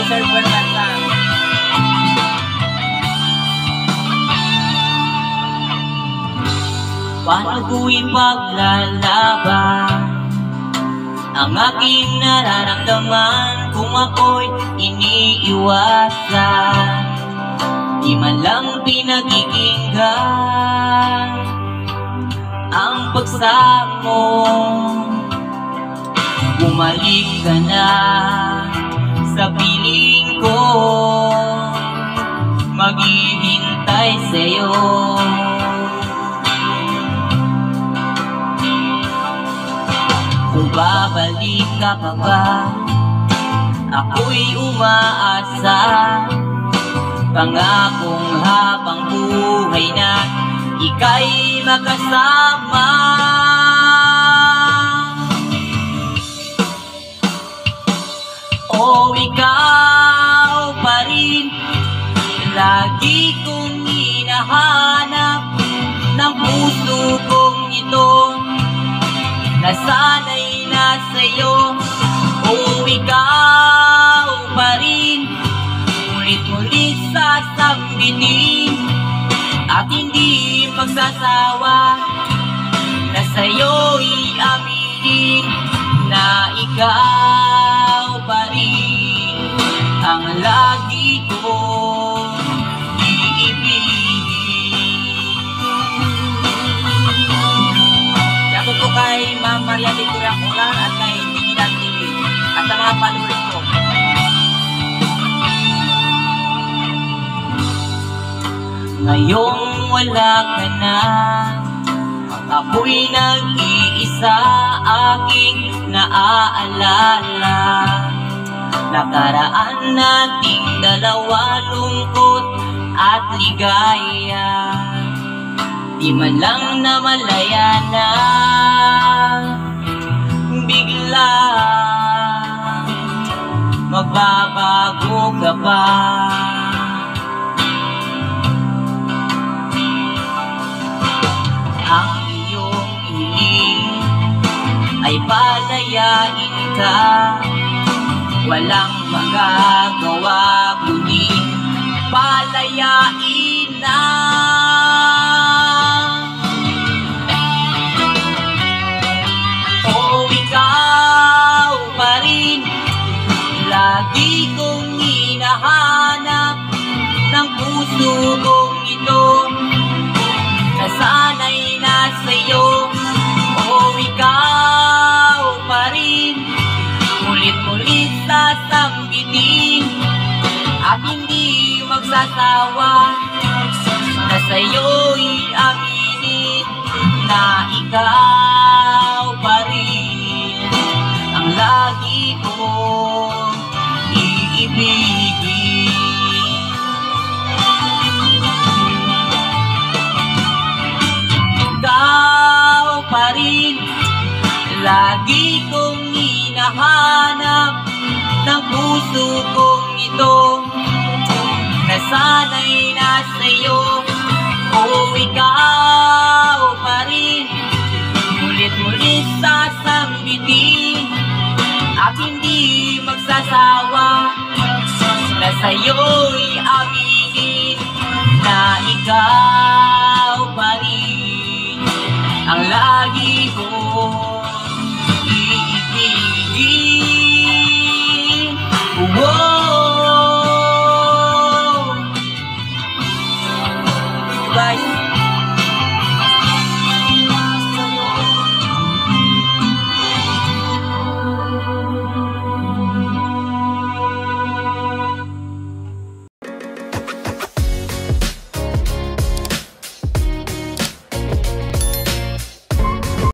kay Sir Bernarda. Paano ko ipaglalaban ang aking nararamdaman kung ako'y iniiwasan? Di man lang pinagkikinggan ang pagsamo. Bumalik ka na sa piling ko, maghihintay sa'yo. Kung babalik ka pa ba, ako'y umaasa. Pangakong habang buhay na ika'y makasama. O ikaw pa rin, lagi kong hinahanap ng puso kong ito. Nasanay na sa'yo. O ikaw pa rin, ulit-ulit sasambitin at hindi magsasawa na sa'yo'y aminin na ikaw pa rin ang lagi kong iibigin. Ako po kay Ma'am Maria Victoria Colan at kay Digital TV at sa mga followers ko. Ngayong wala ka na, ako'y nag-iisa, aking naaalala. Nakaraan nating dalawa, lungkot at ligaya. Di man lang namalaya na bigla magbabago ka ba? Ang iyong hiling ay palayain ka, walang magagawa kundi palayain na. O ikaw pa rin, lagi kong hinahanap ng puso kong ito. Nasanay na sa'yo. O ikaw pa rin, ulit-ulit sasambitin at hindi magsasawa na sa'yo'y aminin na ikaw pa rin ang lagi kong iibigin. Ikaw pa rin, lagi kong hinahanap ng puso kong ito. Nasanay na sa'yo. O ikaw pa rin, ulit-ulit sasambitin at hindi magsasawa na sa'yo'y aminin na ikaw pa rin ang lagi kong iibigin.